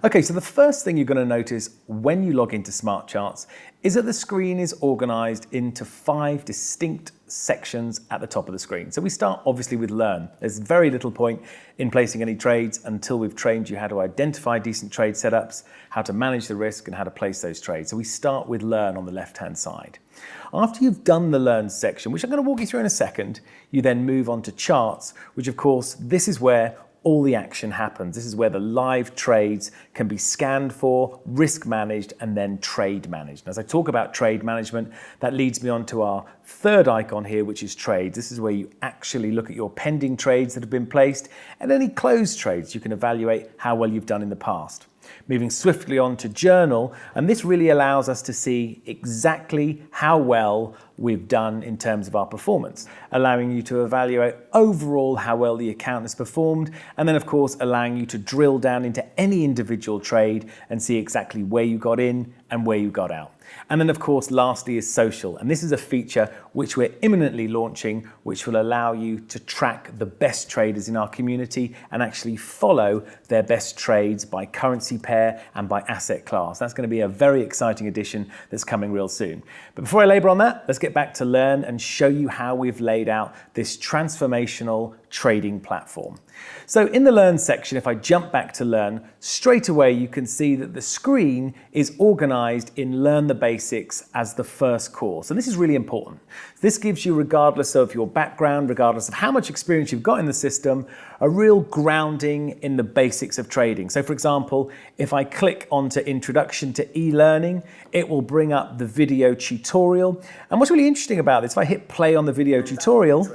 Okay, so the first thing you're going to notice when you log into SmartCharts is that the screen is organized into 5 distinct sections at the top of the screen. So we start obviously with Learn. There's very little point in placing any trades until we've trained you how to identify decent trade setups, how to manage the risk, and how to place those trades. So we start with Learn on the left-hand side. After you've done the Learn section, which I'm going to walk you through in a second, you then move on to Charts, which of course, this is where all the action happens. This is where the live trades can be scanned for, risk managed, and then trade managed. And as I talk about trade management, that leads me on to our third icon here, which is trades. This is where you actually look at your pending trades that have been placed and any closed trades. You can evaluate how well you've done in the past. Moving swiftly on to Journal, and this really allows us to see exactly how well we've done in terms of our performance, allowing you to evaluate overall how well the account has performed, and then of course allowing you to drill down into any individual trade and see exactly where you got in and where you got out. And then of course lastly is Social, and this is a feature which we're imminently launching, which will allow you to track the best traders in our community and actually follow their best trades by currency pair and by asset class. That's going to be a very exciting addition that's coming real soon. But before I labor on that, let's get back to Learn and show you how we've laid out this transformational trading platform. So in the Learn section, if I jump back to Learn, straight away you can see that the screen is organized in Learn the Basics as the first course. And this is really important. This gives you, regardless of your background, regardless of how much experience you've got in the system, a real grounding in the basics of trading. So for example, if I click onto Introduction to E-Learning, it will bring up the video tutorial. And what's really interesting about this, if I hit play on the video tutorial,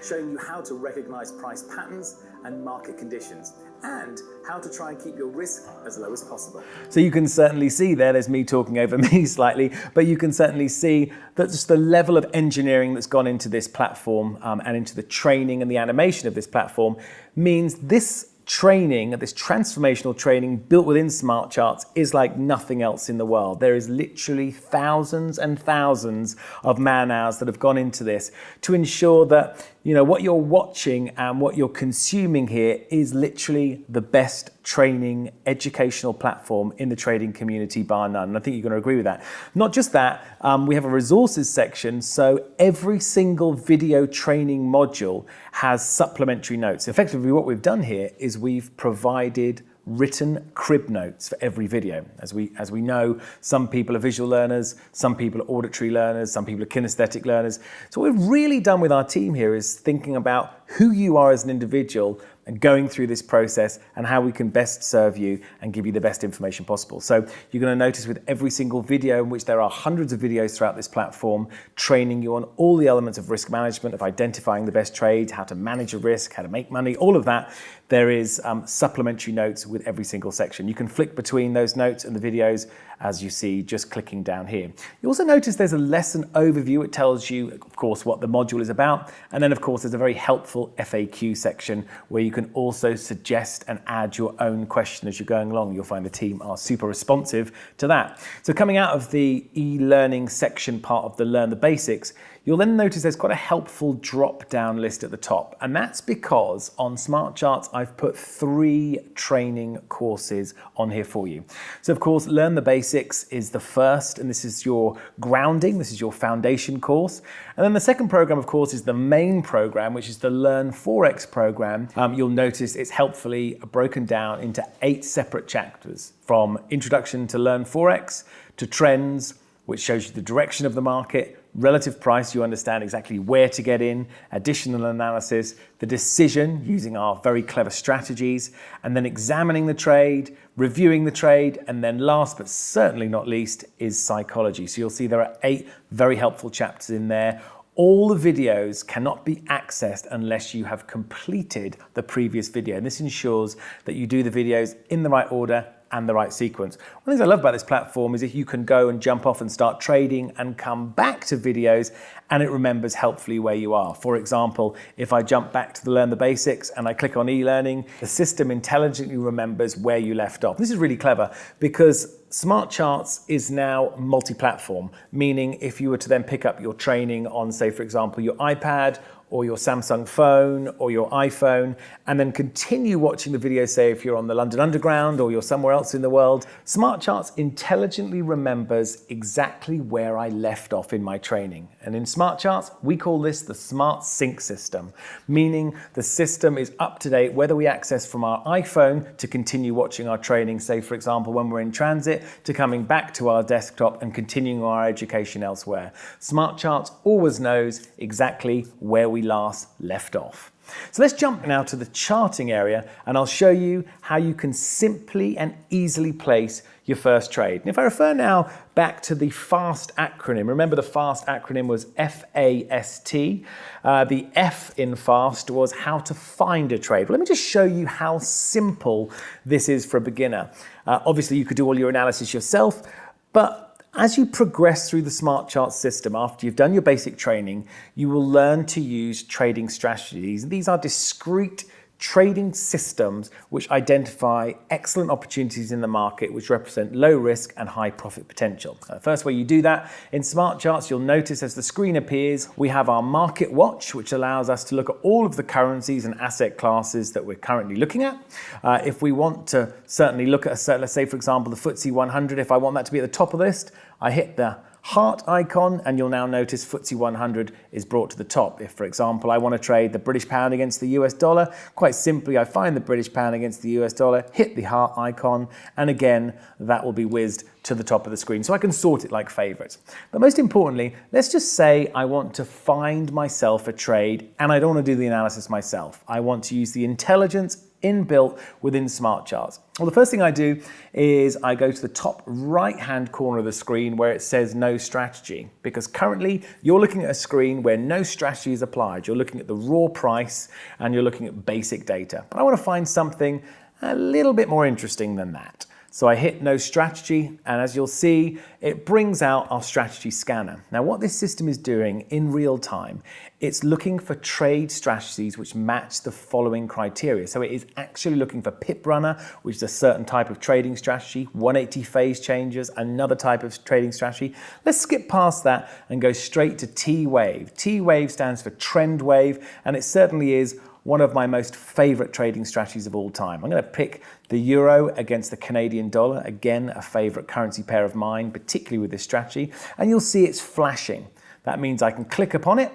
showing you how to recognize price patterns and market conditions, and how to try and keep your risk as low as possible. So you can certainly see there's me talking over me slightly, but you can certainly see that just the level of engineering that's gone into this platform and into the training and the animation of this platform means this training, this transformational training built within SmartCharts is like nothing else in the world. There is literally thousands and thousands of man hours that have gone into this to ensure that what you're watching and what you're consuming here is literally the best training educational platform in the trading community bar none. And I think you're going to agree with that. Not just that, we have a resources section, so every single video training module has supplementary notes. Effectively, what we've done here is we've provided written crib notes for every video. As we know, some people are visual learners, some people are auditory learners, some people are kinesthetic learners. So what we've really done with our team here is thinking about who you are as an individual and going through this process and how we can best serve you and give you the best information possible. So you're going to notice with every single video, in which there are hundreds of videos throughout this platform, training you on all the elements of risk management, of identifying the best trades, how to manage a risk, how to make money, all of that. There is supplementary notes with every single section. You can flick between those notes and the videos, as you see, just clicking down here. You also notice there's a lesson overview. It tells you, of course, what the module is about. And then, of course, there's a very helpful FAQ section where you can also suggest and add your own question as you're going along. You'll find the team are super responsive to that. So coming out of the e-learning section part of the Learn the Basics, you'll then notice there's quite a helpful drop-down list at the top. And that's because on SmartCharts, I've put 3 training courses on here for you. So of course, Learn the Basics is the first, and this is your grounding, this is your foundation course. And then the second program, of course, is the main program, which is the Learn Forex program. You'll notice it's helpfully broken down into 8 separate chapters, from Introduction to Learn Forex, to Trends, which shows you the direction of the market, relative price, you understand exactly where to get in, additional analysis, the decision using our very clever strategies, and then examining the trade, reviewing the trade, and then last but certainly not least is psychology. So you'll see there are 8 very helpful chapters in there. All the videos cannot be accessed unless you have completed the previous video. And this ensures that you do the videos in the right order and the right sequence. One of the things I love about this platform is if you can go and jump off and start trading and come back to videos and it remembers helpfully where you are. For example, if I jump back to the Learn the Basics and I click on e-learning, the system intelligently remembers where you left off. This is really clever because SmartCharts is now multi-platform, meaning if you were to then pick up your training on, say, for example, your iPad or your Samsung phone or your iPhone, and then continue watching the video, say if you're on the London Underground or you're somewhere else in the world, SmartCharts intelligently remembers exactly where I left off in my training. And in SmartCharts, we call this the Smart Sync system, meaning the system is up to date whether we access from our iPhone to continue watching our training, say for example when we're in transit, to coming back to our desktop and continuing our education elsewhere. SmartCharts always knows exactly where we last left off. So let's jump now to the charting area, and I'll show you how you can simply and easily place your first trade. And if I refer now back to the FAST acronym, remember the FAST acronym was FAST. The F in FAST was how to find a trade. Well, let me just show you how simple this is for a beginner. Obviously, you could do all your analysis yourself, but as you progress through the SmartCharts system, after you've done your basic training, you will learn to use trading strategies. These are discrete trading systems which identify excellent opportunities in the market which represent low risk and high profit potential. The first way you do that in SmartCharts, you'll notice as the screen appears, we have our market watch, which allows us to look at all of the currencies and asset classes that we're currently looking at. If we want to certainly look at, let's say for example, the FTSE 100, if I want that to be at the top of the list, I hit the heart icon and you'll now notice FTSE 100 is brought to the top. If, for example, I want to trade the British pound against the US dollar, quite simply I find the British pound against the US dollar, hit the heart icon, and again, that will be whizzed to the top of the screen. So I can sort it like favorites. But most importantly, let's just say I want to find myself a trade and I don't want to do the analysis myself. I want to use the intelligence inbuilt within SmartCharts. Well, the first thing I do is I go to the top right-hand corner of the screen where it says no strategy, because currently you're looking at a screen where no strategy is applied. You're looking at the raw price and you're looking at basic data. But I want to find something a little bit more interesting than that. So I hit no strategy, and as you'll see, it brings out our strategy scanner. Now what this system is doing in real time, it's looking for trade strategies which match the following criteria. So it is actually looking for pip runner, which is a certain type of trading strategy, 180 phase changes, another type of trading strategy. Let's skip past that and go straight to T-wave. T-wave stands for trend wave, and it certainly is one of my most favorite trading strategies of all time. I'm going to pick the euro against the Canadian dollar, again a favorite currency pair of mine, particularly with this strategy, and you'll see it's flashing. That means I can click upon it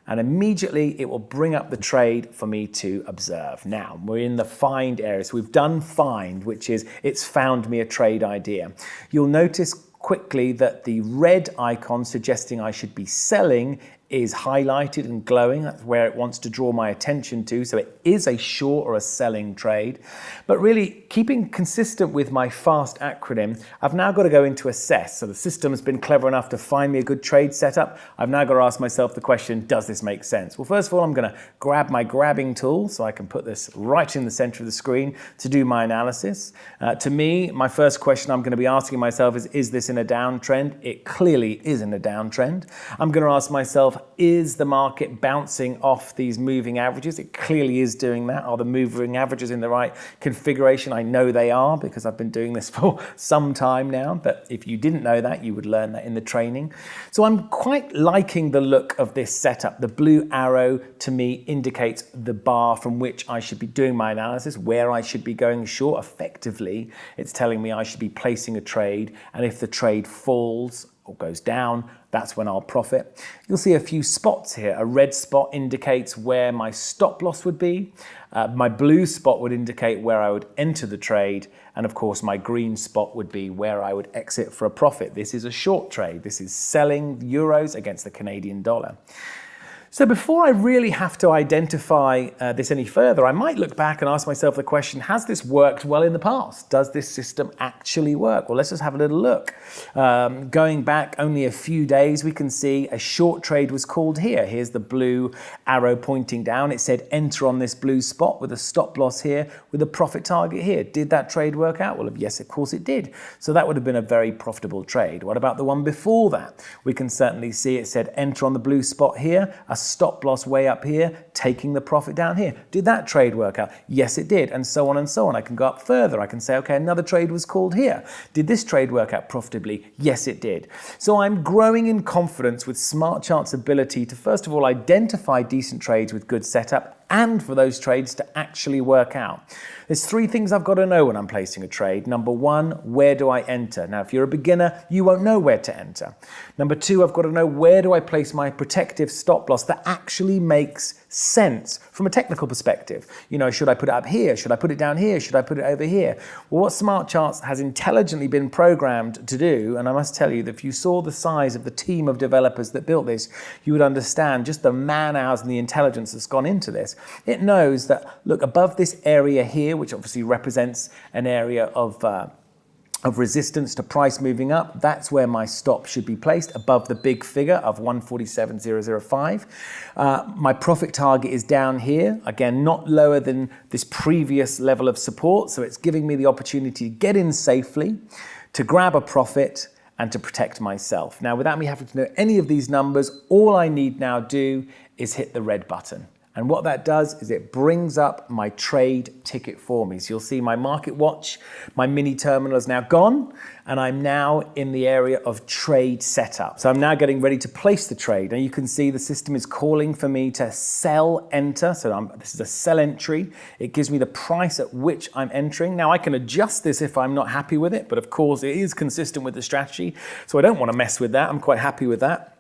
and immediately it will bring up the trade for me to observe. Now, we're in the find area, so we've done find, which is it's found me a trade idea. You'll notice quickly that the red icon suggesting I should be selling is highlighted and glowing. That's where it wants to draw my attention to. So it is a short or a selling trade. But really, keeping consistent with my FAST acronym, I've now got to go into assess. So the system's been clever enough to find me a good trade setup. I've now got to ask myself the question, does this make sense? Well, first of all, I'm going to grab my grabbing tool so I can put this right in the center of the screen to do my analysis. To me, my first question I'm going to be asking myself is this in a downtrend? It clearly is in a downtrend. I'm going to ask myself, is the market bouncing off these moving averages? It clearly is doing that. Are the moving averages in the right configuration? I know they are because I've been doing this for some time now, but if you didn't know that, you would learn that in the training. So I'm quite liking the look of this setup. The blue arrow to me indicates the bar from which I should be doing my analysis, where I should be going short. Effectively, it's telling me I should be placing a trade, and if the trade falls or goes down, that's when I'll profit. You'll see a few spots here. A red spot indicates where my stop loss would be. My blue spot would indicate where I would enter the trade. And of course, my green spot would be where I would exit for a profit. This is a short trade. This is selling euros against the Canadian dollar. So before I really have to identify this any further, I might look back and ask myself the question, has this worked well in the past? Does this system actually work? Well, let's just have a little look. Going back only a few days, we can see a short trade was called here. Here's the blue arrow pointing down. It said enter on this blue spot with a stop loss here, with a profit target here. Did that trade work out? Well, yes, of course it did. So that would have been a very profitable trade. What about the one before that? We can certainly see it said enter on the blue spot here, a stop loss way up here, taking the profit down here. Did that trade work out? Yes, it did, and so on and so on. I can go up further. I can say, okay, another trade was called here. Did this trade work out profitably? Yes, it did. So I'm growing in confidence with SmartCharts' ability to, first of all, identify decent trades with good setup, and for those trades to actually work out. There's three things I've got to know when I'm placing a trade. Number one, where do I enter? Now, if you're a beginner, you won't know where to enter. Number two, I've got to know where do I place my protective stop loss that actually makes sense from a technical perspective. You know, should I put it up here? Should I put it down here? Should I put it over here? Well, what SmartCharts has intelligently been programmed to do, and I must tell you that if you saw the size of the team of developers that built this, you would understand just the man hours and the intelligence that's gone into this. It knows that, look, above this area here, which obviously represents an area of resistance to price moving up, that's where my stop should be placed, above the big figure of 147.005. My profit target is down here, again, not lower than this previous level of support, so it's giving me the opportunity to get in safely, to grab a profit, and to protect myself. Now, without me having to know any of these numbers, all I need now do is hit the red button. And what that does is it brings up my trade ticket for me. So you'll see my market watch, my mini terminal is now gone, and I'm now in the area of trade setup. So I'm now getting ready to place the trade. Now you can see the system is calling for me to sell enter. So this is a sell entry. It gives me the price at which I'm entering. Now I can adjust this if I'm not happy with it, but of course it is consistent with the strategy. So I don't want to mess with that. I'm quite happy with that.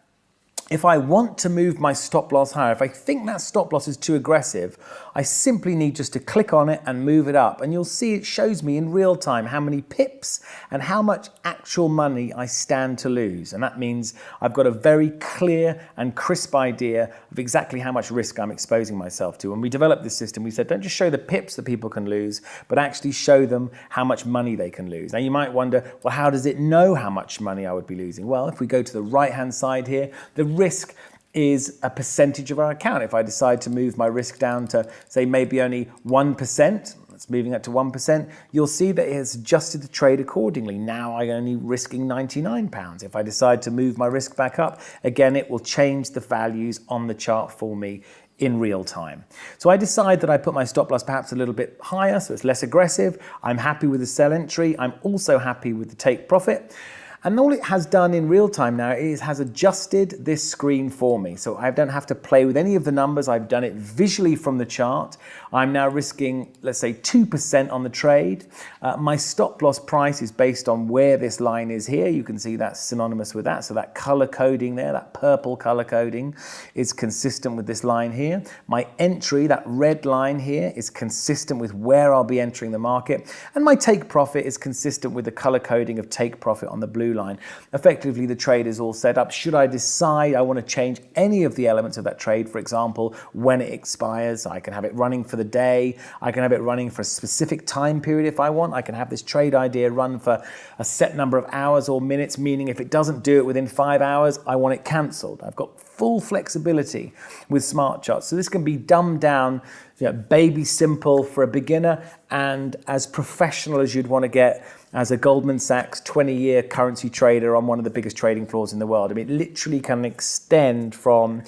If I want to move my stop loss higher, if I think that stop loss is too aggressive, I simply need just to click on it and move it up. And you'll see it shows me in real time how many pips and how much actual money I stand to lose. And that means I've got a very clear and crisp idea of exactly how much risk I'm exposing myself to. When we developed this system, we said, don't just show the pips that people can lose, but actually show them how much money they can lose. Now you might wonder, well, how does it know how much money I would be losing? Well, if we go to the right-hand side here, the risk is a percentage of our account. If I decide to move my risk down to, say, maybe only 1%, it's moving up to 1%, you'll see that it has adjusted the trade accordingly. Now I'm only risking £99. If I decide to move my risk back up, again, it will change the values on the chart for me in real time. So I decide that I put my stop loss perhaps a little bit higher, so it's less aggressive. I'm happy with the sell entry. I'm also happy with the take profit. And all it has done in real time now is has adjusted this screen for me. So I don't have to play with any of the numbers. I've done it visually from the chart. I'm now risking, let's say, 2% on the trade. My stop loss price is based on where this line is here. You can see that's synonymous with that. So that color coding there, that purple color coding is consistent with this line here. My entry, that red line here, is consistent with where I'll be entering the market. And my take profit is consistent with the color coding of take profit on the blue line. Effectively, the trade is all set up. Should I decide I want to change any of the elements of that trade, for example, when it expires, I can have it running for the day. I can have it running for a specific time period if I want. I can have this trade idea run for a set number of hours or minutes, meaning if it doesn't do it within 5 hours, I want it cancelled. I've got full flexibility with SmartCharts. So this can be dumbed down, baby simple for a beginner and as professional as you'd want to get as a Goldman Sachs 20-year currency trader on one of the biggest trading floors in the world. I mean, it literally can extend from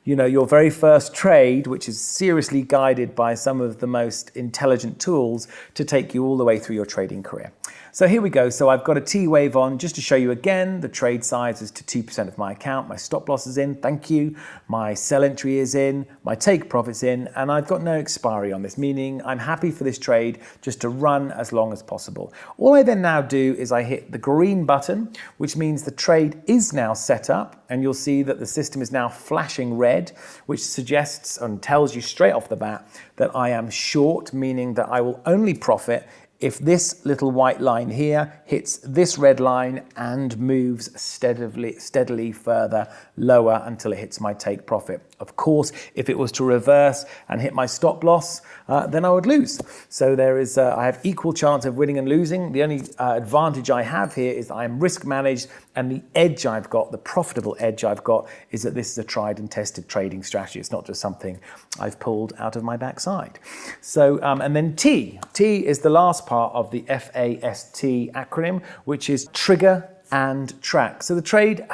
your very first trade, which is seriously guided by some of the most intelligent tools to take you all the way through your trading career. So here we go. So I've got a T-wave on just to show you again, the trade size is to 2% of my account. My stop loss is in, thank you. My sell entry is in, my take profit's in, and I've got no expiry on this, meaning I'm happy for this trade just to run as long as possible. All I then now do is I hit the green button, which means the trade is now set up, and you'll see that the system is now flashing red, which suggests and tells you straight off the bat that I am short, meaning that I will only profit if this little white line here hits this red line and moves steadily further lower until it hits my take profit. Of course, if it was to reverse and hit my stop loss, then I would lose. So there is, I have equal chance of winning and losing. The only advantage I have here is I am risk managed, and the edge I've got, the profitable edge I've got, is that this is a tried and tested trading strategy. It's not just something I've pulled out of my backside. So, and then T. T is the last part of the FAST acronym, which is trigger and track. So the trade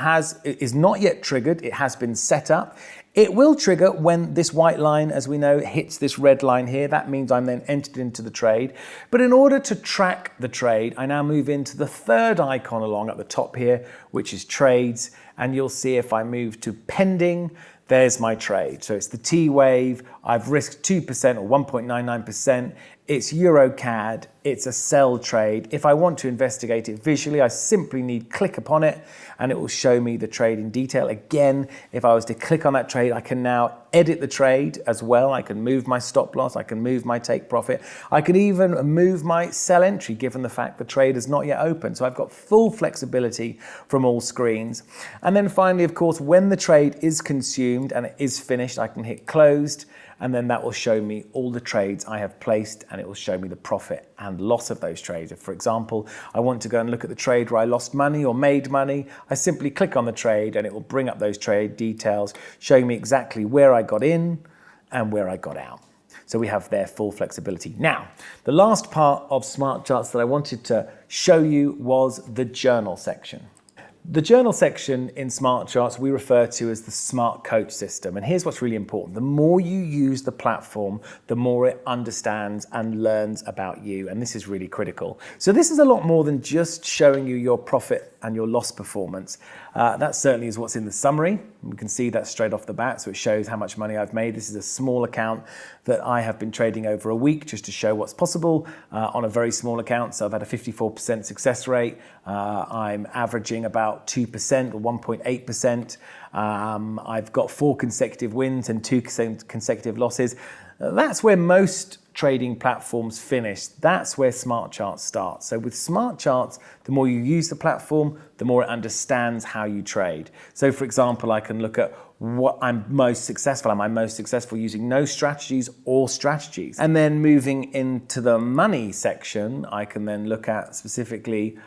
is not yet triggered. It has been set up. It will trigger when this white line, as we know, hits this red line here. That means I'm then entered into the trade. But in order to track the trade, I now move into the third icon along at the top here, which is trades. And you'll see if I move to pending, there's my trade. So it's the T wave. I've risked 2% or 1.99%. It's EuroCAD. It's a sell trade. If I want to investigate it visually, I simply need click upon it and it will show me the trade in detail. Again, if I was to click on that trade, I can now edit the trade as well. I can move my stop loss. I can move my take profit. I can even move my sell entry given the fact the trade is not yet open. So I've got full flexibility from all screens. And then finally, of course, when the trade is consumed and it is finished, I can hit closed. And then that will show me all the trades I have placed and it will show me the profit and loss of those trades. If, for example, I want to go and look at the trade where I lost money or made money, I simply click on the trade and it will bring up those trade details, showing me exactly where I got in and where I got out. So we have their full flexibility. Now, the last part of SmartCharts that I wanted to show you was the journal section. The journal section in SmartCharts we refer to as the Smart Coach system. And here's what's really important. The more you use the platform, the more it understands and learns about you. And this is really critical. So this is a lot more than just showing you your profit and your loss performance. That certainly is what's in the summary. We can see that straight off the bat. So it shows how much money I've made. This is a small account that I have been trading over a week just to show what's possible on a very small account. So I've had a 54% success rate. I'm averaging about 2% or 1.8%. I've got 4 consecutive wins and 2 consecutive losses. That's where most trading platforms finish. That's where SmartCharts starts. So with SmartCharts, the more you use the platform, the more it understands how you trade. So for example, I can look at what I'm most successful. Am I most successful using no strategies or strategies? And then moving into the money section, I can then look at specifically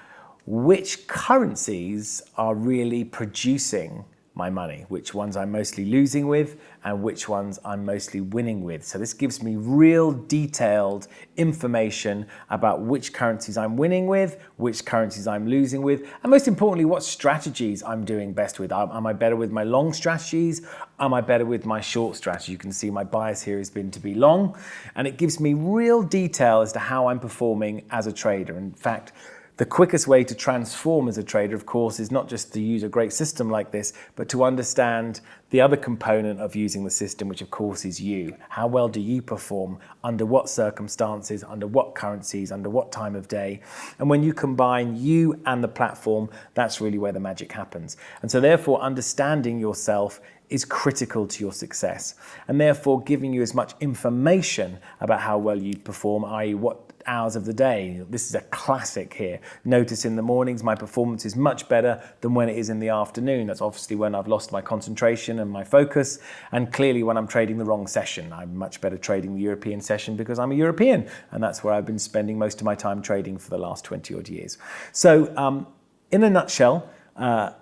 which currencies are really producing my money, which ones I'm mostly losing with and which ones I'm mostly winning with. So this gives me real detailed information about which currencies I'm winning with, which currencies I'm losing with, and most importantly, what strategies I'm doing best with. Am I better with my long strategies? Am I better with my short strategy? You can see my bias here has been to be long, and it gives me real detail as to how I'm performing as a trader. In fact, the quickest way to transform as a trader, of course, is not just to use a great system like this, but to understand the other component of using the system, which of course is you. How well do you perform? Under what circumstances? Under what currencies? Under what time of day? And when you combine you and the platform, that's really where the magic happens. And so therefore, understanding yourself is critical to your success. And therefore, giving you as much information about how well you perform, i.e. what hours of the day. This is a classic here. Notice in the mornings my performance is much better than when it is in the afternoon. That's obviously when I've lost my concentration and my focus, and clearly when I'm trading the wrong session. I'm much better trading the European session because I'm a European, and that's where I've been spending most of my time trading for the last 20 odd years. So in a nutshell,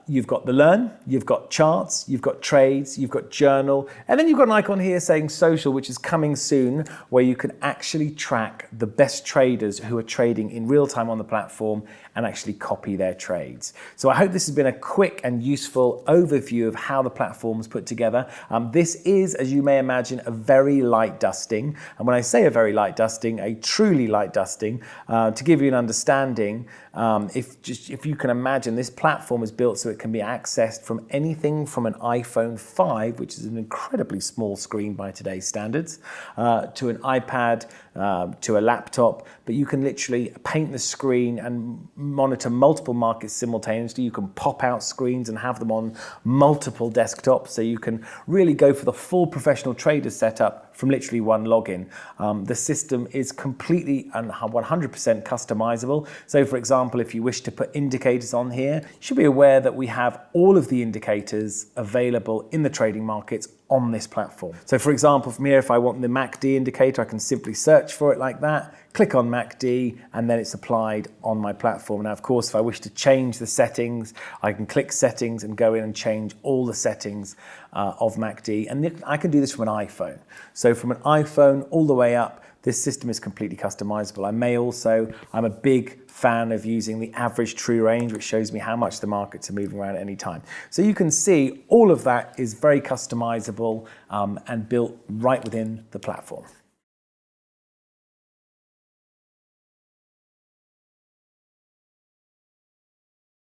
you've got the learn, you've got charts, you've got trades, you've got journal, and then you've got an icon here saying social, which is coming soon, where you can actually track the best traders who are trading in real time on the platform and actually copy their trades. So I hope this has been a quick and useful overview of how the platform's put together. This is, as you may imagine, a very light dusting. And when I say a very light dusting, a truly light dusting, to give you an understanding, if you can imagine, this platform is built so it can be accessed from anything from an iPhone 5, which is an incredibly small screen by today's standards, to an iPad, to a laptop, but you can literally paint the screen and monitor multiple markets simultaneously. You can pop out screens and have them on multiple desktops, so you can really go for the full professional trader setup from literally one login. The system is completely and 100% customizable. So for example, if you wish to put indicators on here, you should be aware that we have all of the indicators available in the trading markets on this platform. So for example, from here, if I want the MACD indicator, I can simply search for it like that, click on MACD, and then it's applied on my platform. Now, of course, if I wish to change the settings, I can click settings and go in and change all the settings of MACD. And I can do this from an iPhone. So from an iPhone all the way up This system is completely customizable. I'm a big fan of using the average true range, which shows me how much the markets are moving around at any time. So you can see all of that is very customizable and built right within the platform.